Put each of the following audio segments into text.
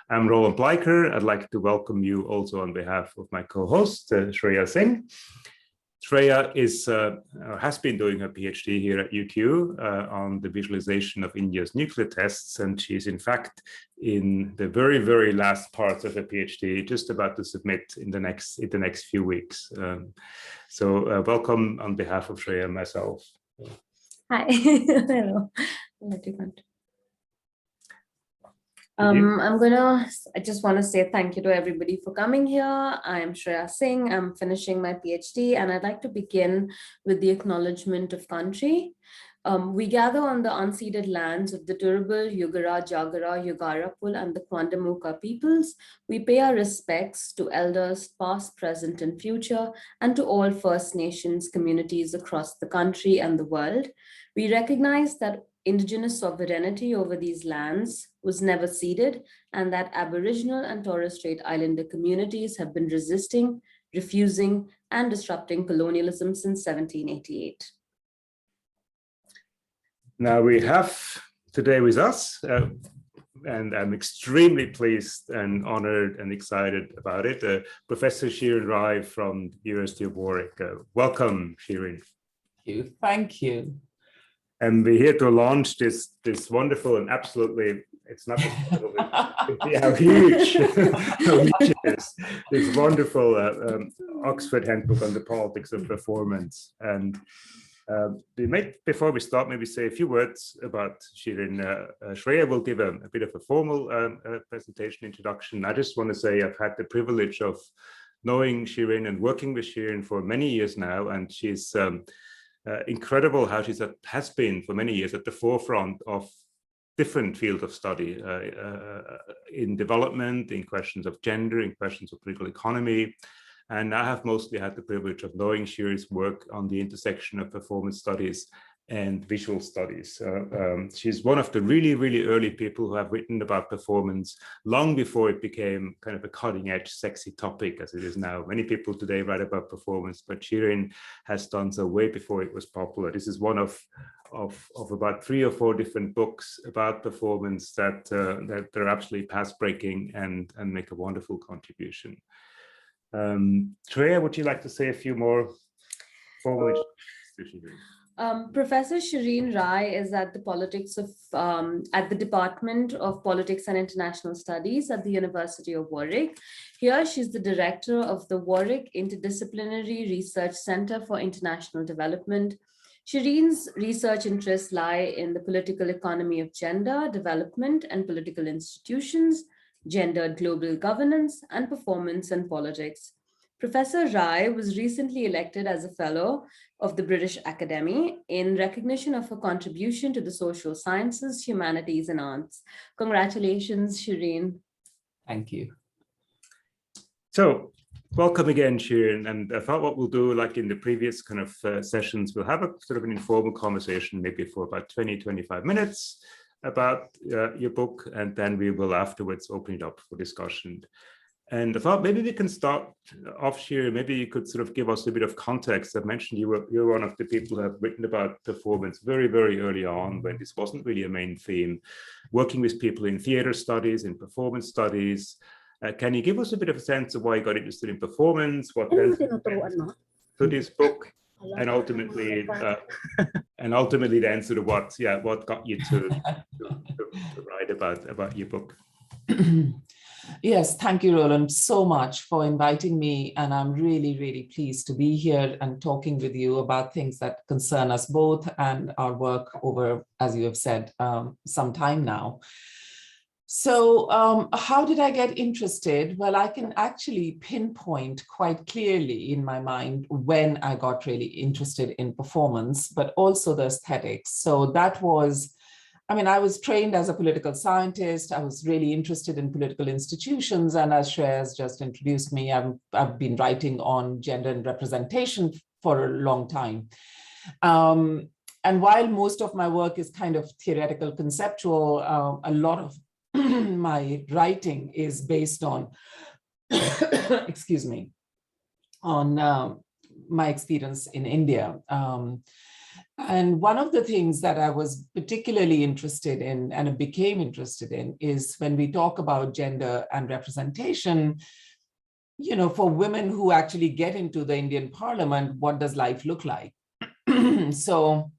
I'm Roland Bleiker. I'd like to welcome you also on behalf of my co-host, Shreya Singh. Shreya has been doing her PhD here at UQ on the visualization of India's nuclear tests, and she's in fact in the very, very last parts of her PhD, just about to submit in the next few weeks. So welcome on behalf of Shreya and myself. Hi. Hello. I just want to say thank you to everybody for coming here. I'm Shreya Singh. I'm finishing my PhD, and I'd like to begin with the acknowledgement of country. We gather on the unceded lands of the Turrbal, Yugara, Jagara, Yugarapul, and the Kwandamuka peoples. We pay our respects to elders past, present, and future, and to all First Nations communities across the country and the world. We recognize that Indigenous sovereignty over these lands was never ceded, and that Aboriginal and Torres Strait Islander communities have been resisting, refusing, and disrupting colonialism since 1788. Now we have today with us, and I'm extremely pleased and honored and excited about it, Professor Shirin M from the University of Warwick. Welcome, Shirin. Thank you. And we're here to launch this wonderful and absolutely, it's not how huge it is, this wonderful Oxford Handbook on the Politics of Performance. And before we start, maybe say a few words about Shirin. Shreya will give a bit of a formal presentation introduction. I just want to say I've had the privilege of knowing Shirin and working with Shirin for many years now, and she's incredible how she has been for many years at the forefront of different fields of study in development, in questions of gender, in questions of political economy. And I have mostly had the privilege of knowing Shirin's work on the intersection of performance studies and visual studies. She's one of the really, really early people who have written about performance long before it became kind of a cutting edge, sexy topic as it is now. Many people today write about performance, but Shirin has done so way before it was popular. This is one of about 3 or 4 different books about performance that are absolutely path-breaking and make a wonderful contribution. Shreya, would you like to say a few more formal introductions? Professor Shirin M is at the Department of Politics and International Studies at the University of Warwick. Here, she's the director of the Warwick Interdisciplinary Research Center for International Development. Shirin's research interests lie in the political economy of gender, development, and political institutions, gendered global governance, and performance and politics. Professor Rai was recently elected as a fellow of the British Academy in recognition of her contribution to the social sciences, humanities, and arts. Congratulations, Shirin. Thank you. So, welcome again, Shirin. And I thought what we'll do, like in the previous kind of sessions, we'll have a sort of an informal conversation, maybe for about 20-25 minutes about your book, and then we will afterwards open it up for discussion. And I thought maybe we can start off, Shirin. Maybe you could sort of give us a bit of context. I've mentioned you're one of the people who have written about performance very, very early on, when this wasn't really a main theme, working with people in theater studies, in performance studies. Can you give us a bit of a sense of why you got interested in performance, what then to this book, and ultimately then sort of what got you to write about your book? Yes, thank you, Roland, so much for inviting me. And I'm really, really pleased to be here and talking with you about things that concern us both and our work over, as you have said, some time now. So how did I get interested? Well, I can actually pinpoint quite clearly in my mind when I got really interested in performance, but also the aesthetics. So that was, I was trained as a political scientist. I was really interested in political institutions. And as Shreya has just introduced me, I've been writing on gender and representation for a long time. And while most of my work is kind of theoretical, conceptual, a lot of my writing is based on, excuse me, on my experience in India. And one of the things that I was particularly interested in and became interested in is when we talk about gender and representation, you know, for women who actually get into the Indian Parliament, what does life look like? So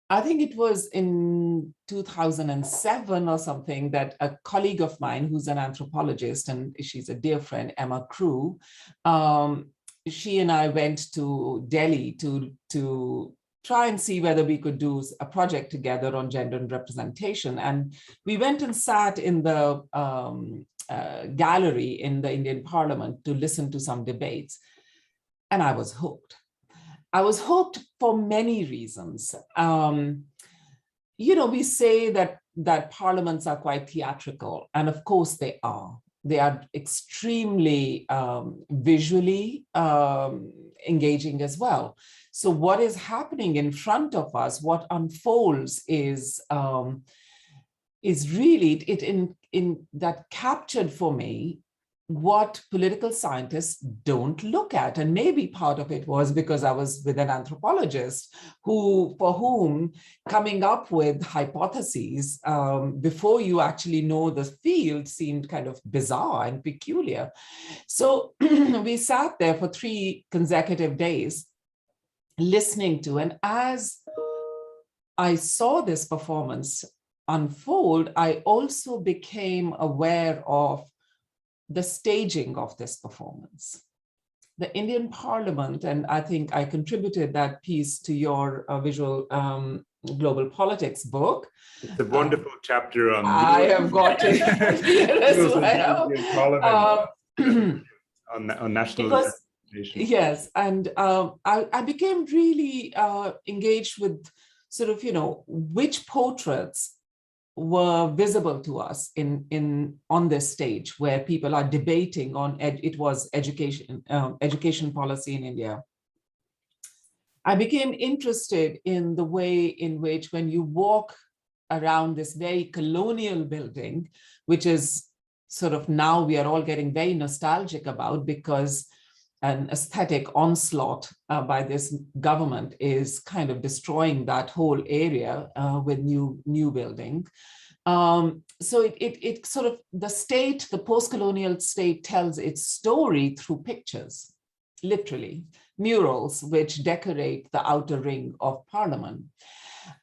I think it was in 2007 or something that a colleague of mine who's an anthropologist, and she's a dear friend, Emma Crew, she and I went to Delhi to try and see whether we could do a project together on gender and representation. And we went and sat in the gallery in the Indian Parliament to listen to some debates. And I was hooked. I was hooked for many reasons. You know, we say that parliaments are quite theatrical, and of course they are. They are extremely visually engaging as well. So what is happening in front of us, what unfolds is really in that captured for me what political scientists don't look at. And maybe part of it was because I was with an anthropologist for whom coming up with hypotheses before you actually know the field seemed kind of bizarre and peculiar. So we sat there for 3 consecutive days listening to, and as I saw this performance unfold, I also became aware of the staging of this performance. The Indian Parliament, and I think I contributed that piece to your visual global politics book. It's a wonderful chapter on. I have got it here as well. On national representation. Yes, and I became really engaged with sort of, you know, which portraits were visible to us on this stage where people are debating on it was education policy in India. I became interested in the way in which when you walk around this very colonial building, which is sort of now we are all getting very nostalgic about because an aesthetic onslaught by this government is kind of destroying that whole area with new building. So it sort of, the post-colonial state tells its story through pictures, literally, murals which decorate the outer ring of Parliament.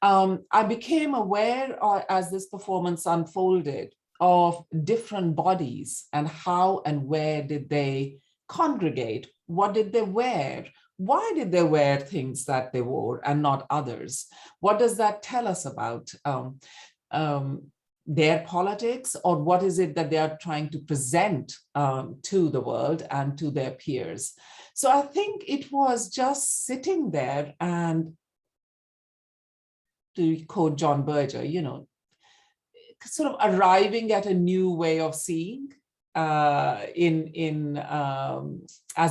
I became aware as this performance unfolded of different bodies and how and where did they congregate, what did they wear, why did they wear things that they wore and not others? What does that tell us about their politics, or what is it that they are trying to present to the world and to their peers? So I think it was just sitting there and, to quote John Berger, you know, sort of arriving at a new way of seeing as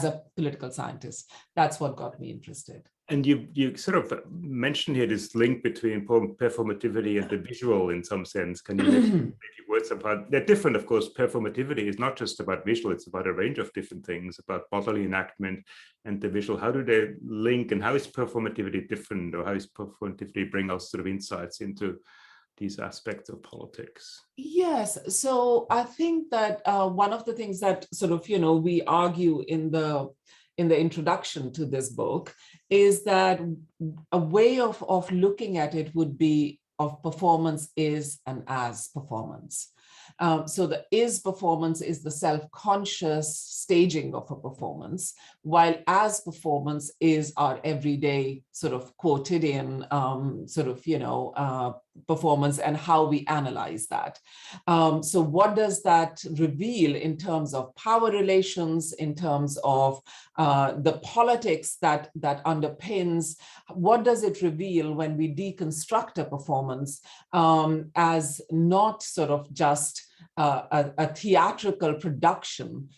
a political sentist. That's what got me interested. And you sort of mentioned here this link between performativity and the visual in some sense. Can you make words about? They're different, of course. Performativity is not just about visual; it's about a range of different things, about bodily enactment and the visual. How do they link, and how is performativity different, or how is performativity bring us sort of insights into these aspects of politics? Yes, so I think that one of the things that sort of, you know, we argue in the introduction to this book is that a way of looking at it would be of performance is and as performance. So the is performance is the self-conscious staging of a performance, while as performance is our everyday sort of quotidian sort of, you know, performance and how we analyze that. So what does that reveal in terms of power relations, in terms of the politics that underpins? What does it reveal when we deconstruct a performance as not sort of just a theatrical production,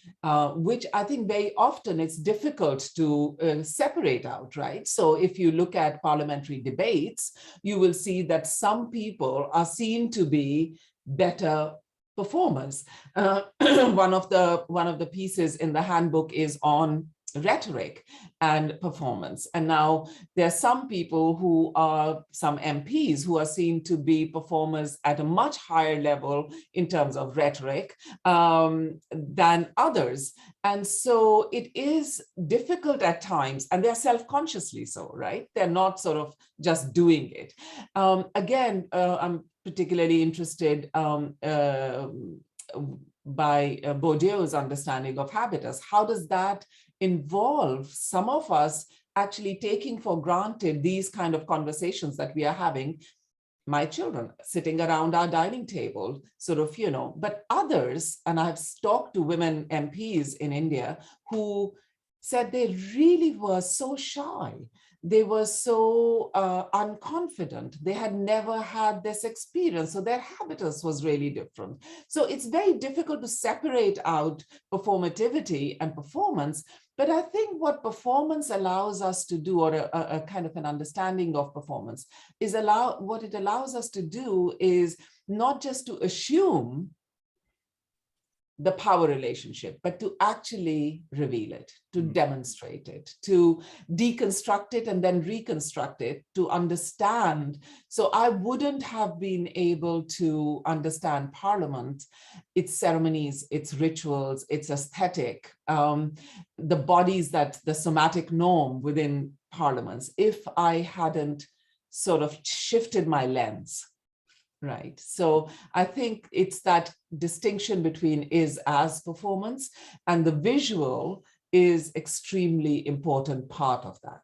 which I think very often it's difficult to separate out, right? So if you look at parliamentary debates, you will see that some people are seen to be better performers. One of the pieces in the handbook is on rhetoric and performance. And now there are some people who are, some MPs who are seen to be performers at a much higher level in terms of rhetoric than others. And so it is difficult at times, and they're self-consciously so, right? They're not sort of just doing it. Again, I'm particularly interested by Bourdieu's understanding of habitus. How does that involve some of us actually taking for granted these kind of conversations that we are having, my children sitting around our dining table, sort of, you know, but others, and I've talked to women MPs in India who said they really were so shy. They were so unconfident. They had never had this experience. So their habitus was really different. So it's very difficult to separate out performativity and performance. But I think what performance allows us to do, or a kind of an understanding of performance, is what it allows us to do is not just to assume the power relationship, but to actually reveal it, to demonstrate it, to deconstruct it and then reconstruct it, to understand. So I wouldn't have been able to understand Parliament, its ceremonies, its rituals, its aesthetic, the bodies, that the somatic norm within parliaments, if I hadn't sort of shifted my lens. Right. So I think it's that distinction between is as performance, and the visual is extremely important part of that.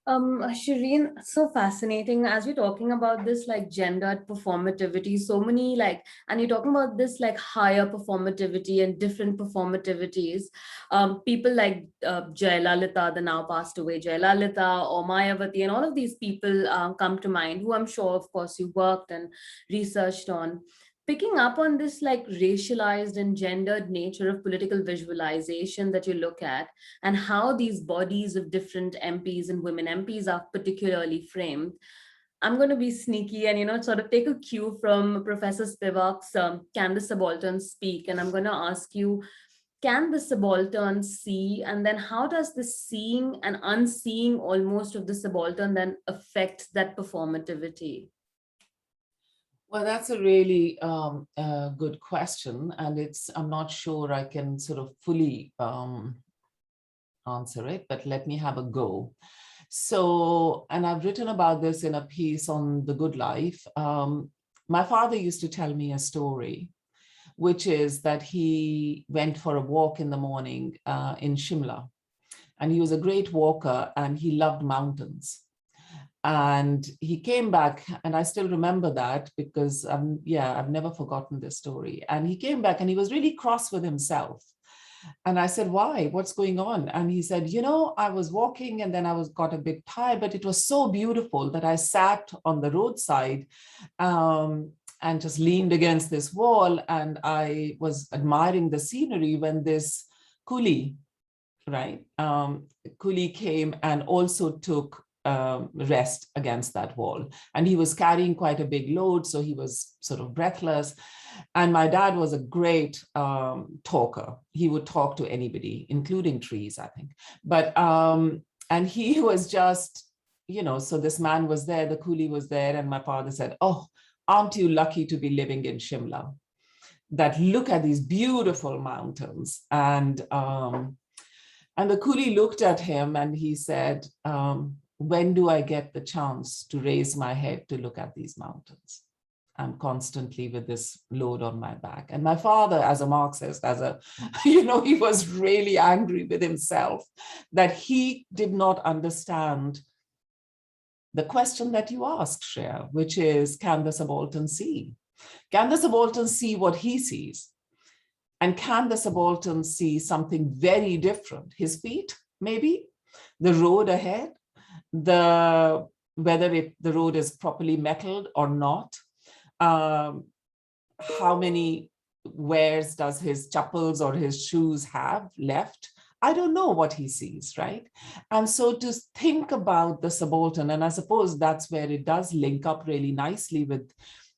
Shireen, so fascinating as you're talking about this like gendered performativity, so many like, and you're talking about this like higher performativity and different performativities. People like Jayalalitha, the now passed away Jayalalitha, or Mayawati, and all of these people come to mind, who I'm sure, of course, you worked and researched on. Picking up on this like racialized and gendered nature of political visualization that you look at, and how these bodies of different MPs and women MPs are particularly framed, I'm going to be sneaky and, you know, sort of take a cue from Professor Spivak's Can the Subaltern Speak? And I'm going to ask you, can the subaltern see? And then how does the seeing and unseeing almost of the subaltern then affect that performativity? Well, that's a really good question, and I'm not sure I can sort of fully answer it, but let me have a go. So, and I've written about this in a piece on The Good Life. My father used to tell me a story, which is that he went for a walk in the morning in Shimla, and he was a great walker and he loved mountains. And he came back, and I still remember that because, I've never forgotten this story. And he came back and he was really cross with himself. And I said, why? What's going on? And he said, you know, I was walking and then got a bit tired, but it was so beautiful that I sat on the roadside and just leaned against this wall. And I was admiring the scenery when this coolie, right? Coolie came and also took rest against that wall, and he was carrying quite a big load, so he was sort of breathless. And my dad was a great talker. He would talk to anybody, including trees, I think. But and he was just, you know, so this man was there, the coolie was there, and my father said, oh, aren't you lucky to be living in Shimla, that look at these beautiful mountains. And the coolie looked at him and he said, when do I get the chance to raise my head to look at these mountains? I'm constantly with this load on my back. And my father, as a Marxist, you know, he was really angry with himself that he did not understand the question that you asked, Shreya, which is, can the subaltern see? Can the subaltern see what he sees? And can the subaltern see something very different? His feet, maybe? The road ahead? Whether the road is properly metalled or not, how many wears does his chappals or his shoes have left? I don't know what he sees, right? And so to think about the subaltern, and I suppose that's where it does link up really nicely with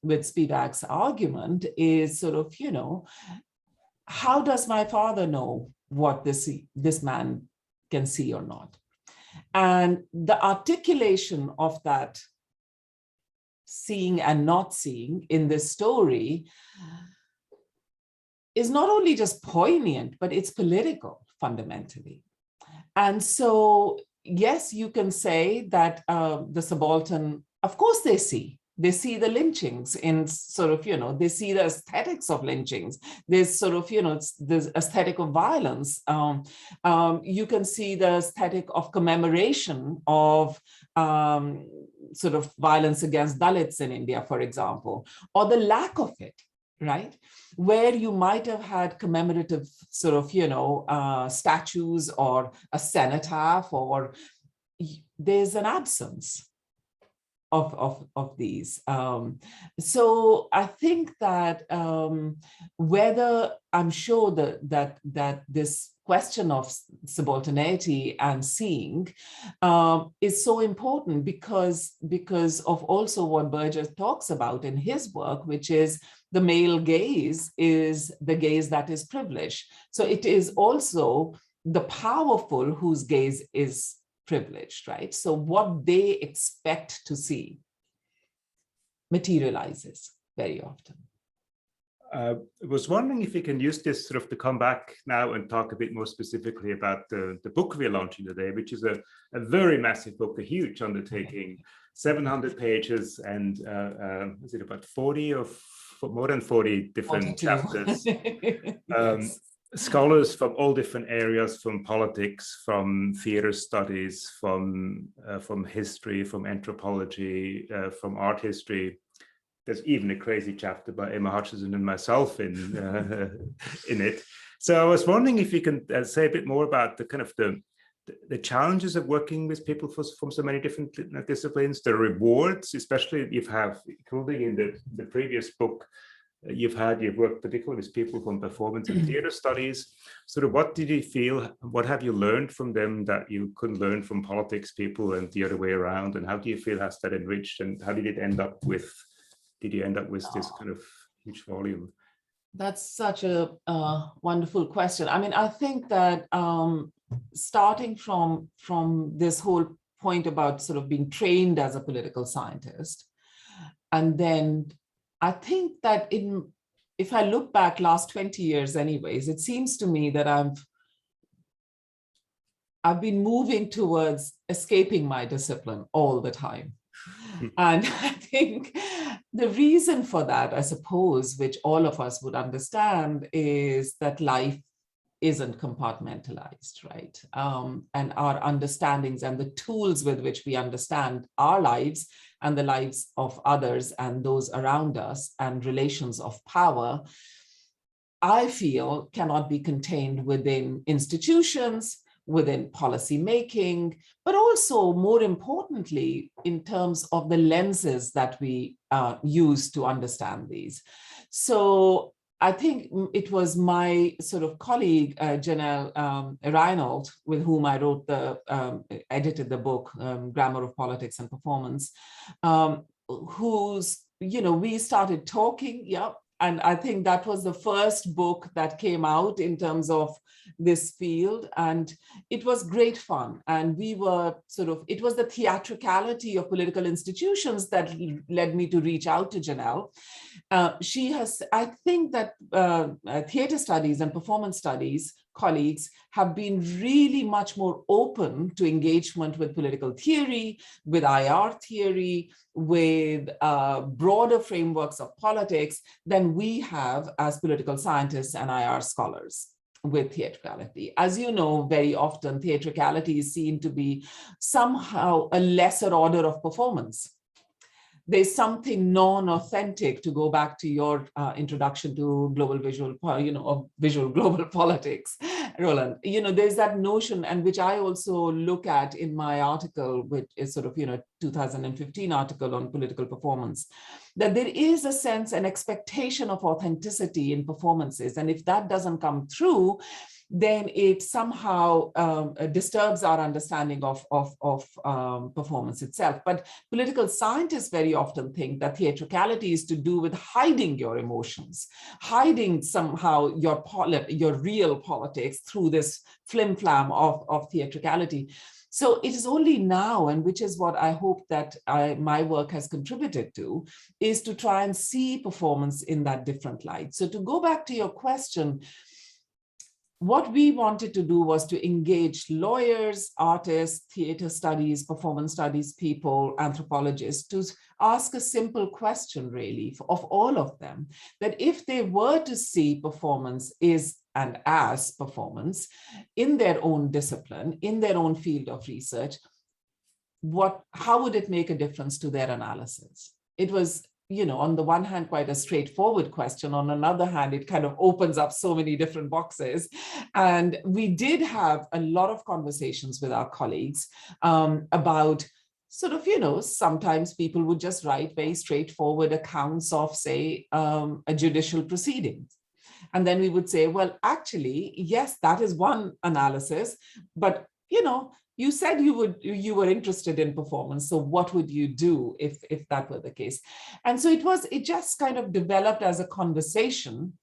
Spivak's argument, is sort of, you know, how does my father know what this man can see or not. And the articulation of that seeing and not seeing in this story is not only just poignant, but it's political fundamentally. And so, yes, you can say that the subaltern, of course they see the lynchings in sort of, they see the aesthetics of lynchings. There's sort of, there's aesthetic of violence. You can see the aesthetic of commemoration of sort of violence against Dalits in India, for example, or the lack of it, right? Where you might have had commemorative sort of, statues or a cenotaph, or there's an absence of these. So I think that whether I'm sure that this question of subalternity and seeing is so important because of also what Burgess talks about in his work, which is the male gaze is the gaze that is privileged. So it is also the powerful whose gaze is privileged, right? So what they expect to see materializes very often. I was wondering if we can use this sort of to come back now and talk a bit more specifically about the book we're launching today, which is a very massive book, a huge undertaking, 700 pages, and is it about 40 or more than 40 different 42 chapters? Yes. Scholars from all different areas, from politics, from theater studies, from history, from anthropology, from art history. There's even a crazy chapter by Emma Hutchison and myself in it. So I was wondering if you can say a bit more about the kind of the challenges of working with people from so many different disciplines, the rewards, especially including in the previous book, you've worked particularly with people from performance and theater studies. Sort of what did you feel, what have you learned from them that you couldn't learn from politics people and the other way around? And how do you feel has that enriched, and how did you end up with this kind of huge volume? That's such a wonderful question. I mean, I think that starting from this whole point about sort of being trained as a political scientist, and then I think that if I look back last 20 years anyways, it seems to me that I've been moving towards escaping my discipline all the time. And I think the reason for that, I suppose, which all of us would understand, is that life isn't compartmentalized, right? And our understandings and the tools with which we understand our lives and the lives of others and those around us and relations of power, I feel cannot be contained within institutions, within policy making, but also more importantly, in terms of the lenses that we use to understand these. So I think it was my sort of colleague, Janelle Reinhold, with whom I wrote edited the book, Grammar of Politics and Performance, we started talking, and I think that was the first book that came out in terms of this field, and it was great fun. And we were it was the theatricality of political institutions that led me to reach out to Janelle. I think that theater studies and performance studies colleagues have been really much more open to engagement with political theory, with IR theory, with broader frameworks of politics than we have as political scientists and IR scholars with theatricality. As you know, very often theatricality is seen to be somehow a lesser order of performance. There's something non-authentic, to go back to your introduction to global visual, of visual global politics, Roland. There's that notion, and which I also look at in my article, which is 2015 article on political performance, that there is a sense, an expectation of authenticity in performances. And if that doesn't come through, then it somehow disturbs our understanding of performance itself. But political scientists very often think that theatricality is to do with hiding your emotions, hiding somehow your real politics, dramatics through this flim-flam of theatricality. So it is only now, and which is what I hope that my work has contributed to, is to try and see performance in that different light. So to go back to your question, what we wanted to do was to engage lawyers, artists, theater studies, performance studies people, anthropologists, to ask a simple question really of all of them, that if they were to see performance as performance in their own discipline, in their own field of research, how would it make a difference to their analysis? It was, on the one hand, quite a straightforward question. On another hand, it kind of opens up so many different boxes. And we did have a lot of conversations with our colleagues about sort of, sometimes people would just write very straightforward accounts of, say, a judicial proceeding. And then we would say, well, actually, yes, that is one analysis, but, you said you were interested in performance. So what would you do if that were the case? And so it just kind of developed as a conversation.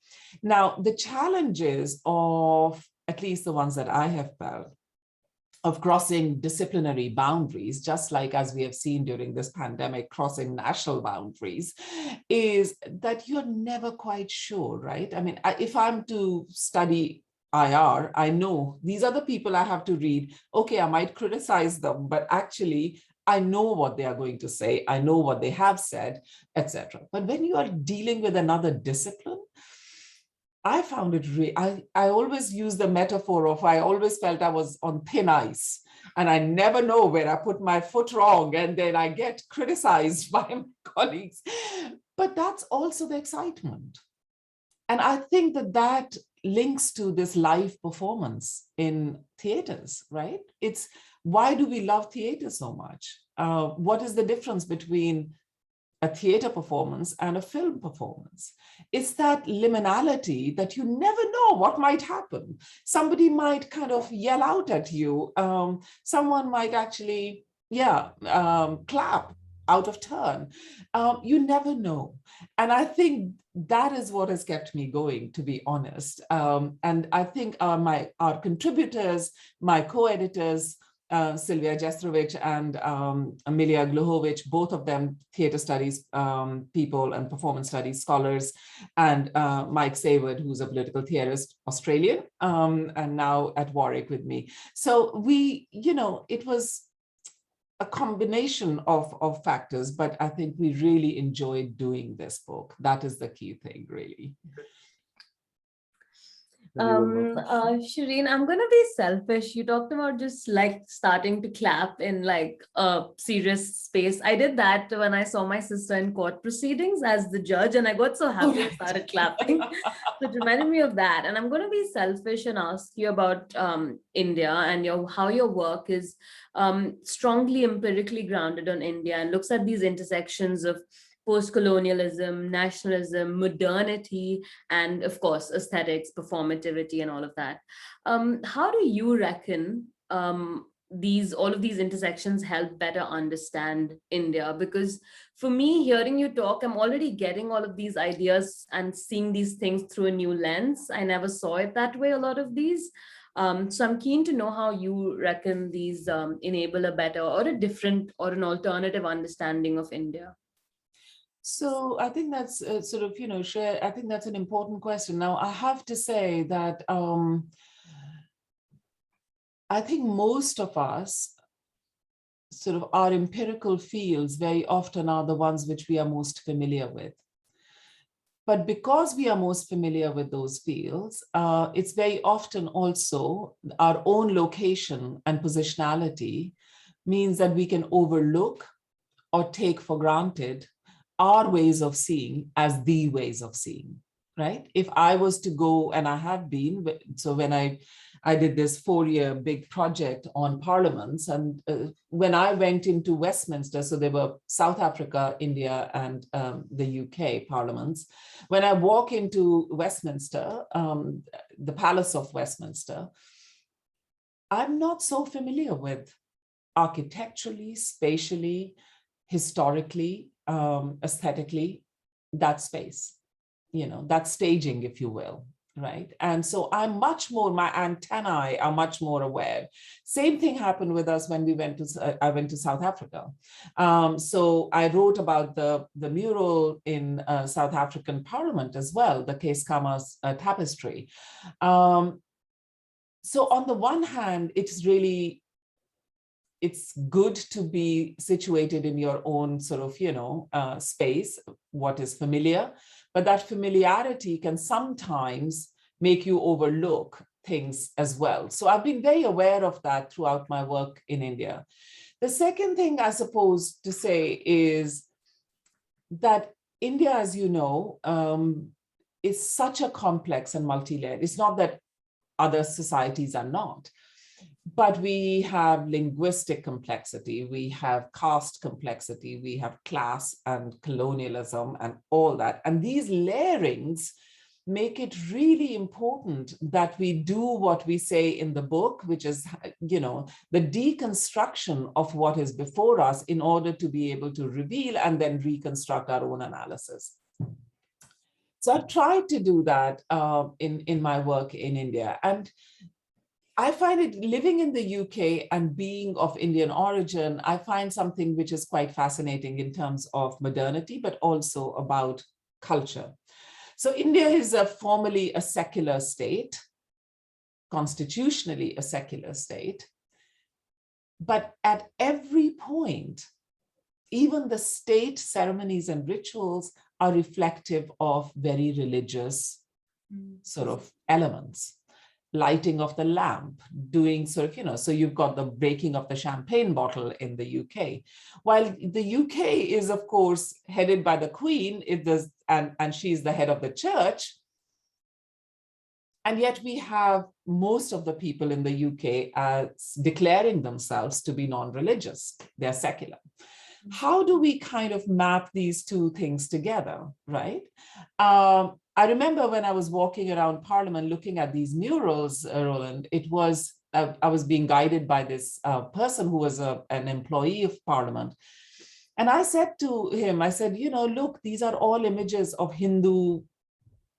Now, the challenges of, at least the ones that I have felt, of crossing disciplinary boundaries, just like as we have seen during this pandemic, crossing national boundaries, is that you're never quite sure, right? I mean, if I'm to study IR, I know these are the people I have to read. Okay, I might criticize them, but actually I know what they are going to say. I know what they have said, etc. But when you are dealing with another discipline, I found it I always use the metaphor of I always felt I was on thin ice and I never know where I put my foot wrong and then I get criticized by my colleagues. But that's also the excitement. And I think that links to this live performance in theaters, right? It's why do we love theater so much? What is the difference between a theater performance and a film performance? It's that liminality that you never know what might happen. Somebody might kind of yell out at you. Someone might actually, clap out of turn. You never know. And I think that is what has kept me going, to be honest. And I think our contributors, my co-editors, Silvija, Jestrovic and Milija Gluhovic, both of them theater studies people and performance studies scholars, and Mike Saward, who's a political theorist, Australian, and now at Warwick with me. So it was a combination of factors, but I think we really enjoyed doing this book. That is the key thing, really. Shirin, I'm gonna be selfish. You talked about just like starting to clap in like a serious space. I did that when I saw my sister in court proceedings as the judge, and I got so happy I started clapping. So it reminded me of that. And I'm gonna be selfish and ask you about India and how your work is strongly empirically grounded on India and looks at these intersections of post-colonialism, nationalism, modernity, and of course, aesthetics, performativity, and all of that. How do you reckon all of these intersections help better understand India? Because for me, hearing you talk, I'm already getting all of these ideas and seeing these things through a new lens. I never saw it that way, a lot of these. So I'm keen to know how you reckon these enable a better or a different or an alternative understanding of India. So I think that's Shreya, I think that's an important question. Now, I have to say that I think most of us, sort of our empirical fields very often are the ones which we are most familiar with. But because we are most familiar with those fields, it's very often also our own location and positionality means that we can overlook or take for granted our ways of seeing as the ways of seeing, right? If I was to go, and I have been, so when I did this 4-year big project on parliaments, and when I went into Westminster, so there were South Africa, India, and the UK parliaments. When I walk into Westminster, the Palace of Westminster, I'm not so familiar with architecturally, spatially, historically, aesthetically, that space, that staging, if you will. right? And so I'm much more, my antennae are much more aware. Same thing happened with us when we went to, I went to South Africa. So I wrote about the mural in South African Parliament as well, the Keiskamma's tapestry. So on the one hand, it's good to be situated in your own sort of, space, what is familiar, but that familiarity can sometimes make you overlook things as well. So I've been very aware of that throughout my work in India. The second thing I suppose to say is that India, as you know, is such a complex and multi-layered. It's not that other societies are not, but we have linguistic complexity, we have caste complexity, we have class and colonialism and all that. And these layerings make it really important that we do what we say in the book, which is, the deconstruction of what is before us in order to be able to reveal and then reconstruct our own analysis. So I've tried to do that in my work in India. And I find it, living in the UK and being of Indian origin, I find something which is quite fascinating in terms of modernity, but also about culture. So India is formally a secular state, constitutionally a secular state, but at every point, even the state ceremonies and rituals are reflective of very religious sort of elements. Lighting of the lamp, doing sort of, so you've got the breaking of the champagne bottle in the UK. While the UK is, of course, headed by the Queen, and she's the head of the church. And yet we have most of the people in the UK as declaring themselves to be non-religious. They're secular. How do we kind of map these two things together, right? I remember when I was walking around Parliament looking at these murals, Roland, I was being guided by this person who was an employee of Parliament. And I said to him, I said, look, these are all images of Hindu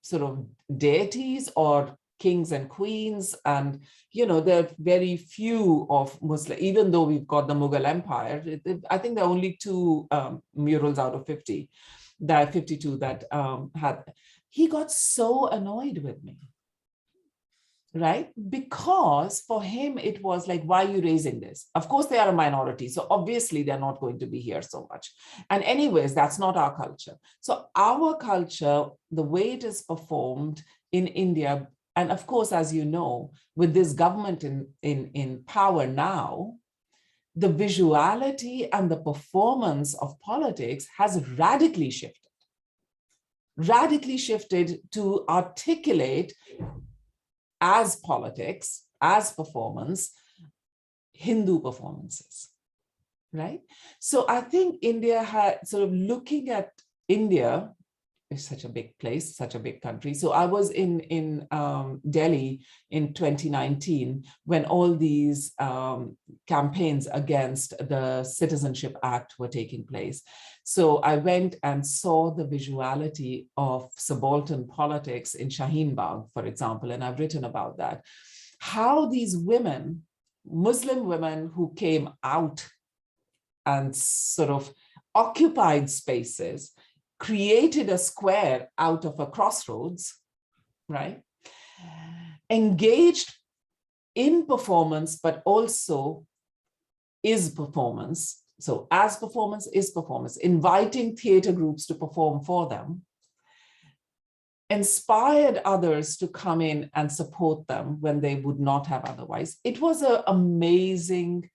sort of deities or kings and queens. And, there are very few of Muslim, even though we've got the Mughal Empire. I think there are only 2 murals out of 50, 52 that had. He got so annoyed with me, right? Because for him, it was like, why are you raising this? Of course, they are a minority. So obviously, they're not going to be here so much. And anyways, that's not our culture. So our culture, the way it is performed in India, and of course, as you know, with this government in power now, the visuality and the performance of politics has radically shifted to articulate as politics, as performance, Hindu performances, right? So I think India had sort of looking at India, is such a big place, such a big country. So I was in Delhi in 2019 when all these campaigns against the Citizenship Act were taking place. So I went and saw the visuality of subaltern politics in Shaheen Bagh, for example, and I've written about that. How these women, Muslim women who came out and sort of occupied spaces, created a square out of a crossroads, right? Engaged in performance, but also is performance. So as performance is performance, inviting theater groups to perform for them, inspired others to come in and support them when they would not have otherwise. It was an amazing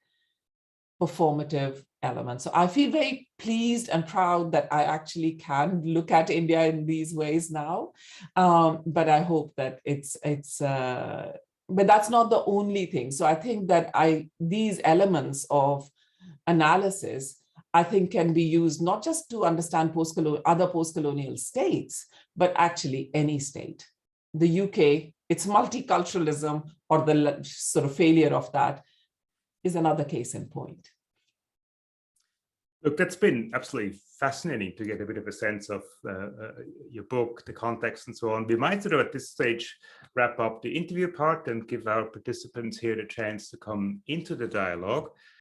performative element. So I feel very pleased and proud that I actually can look at India in these ways now. But I hope that but that's not the only thing. So I think that these elements of analysis, I think, can be used not just to understand other post-colonial states, but actually any state. The UK, its multiculturalism or the sort of failure of that is another case in point. Look, that's been absolutely fascinating to get a bit of a sense of your book, the context and so on. We might sort of at this stage wrap up the interview part and give our participants here the chance to come into the dialogue.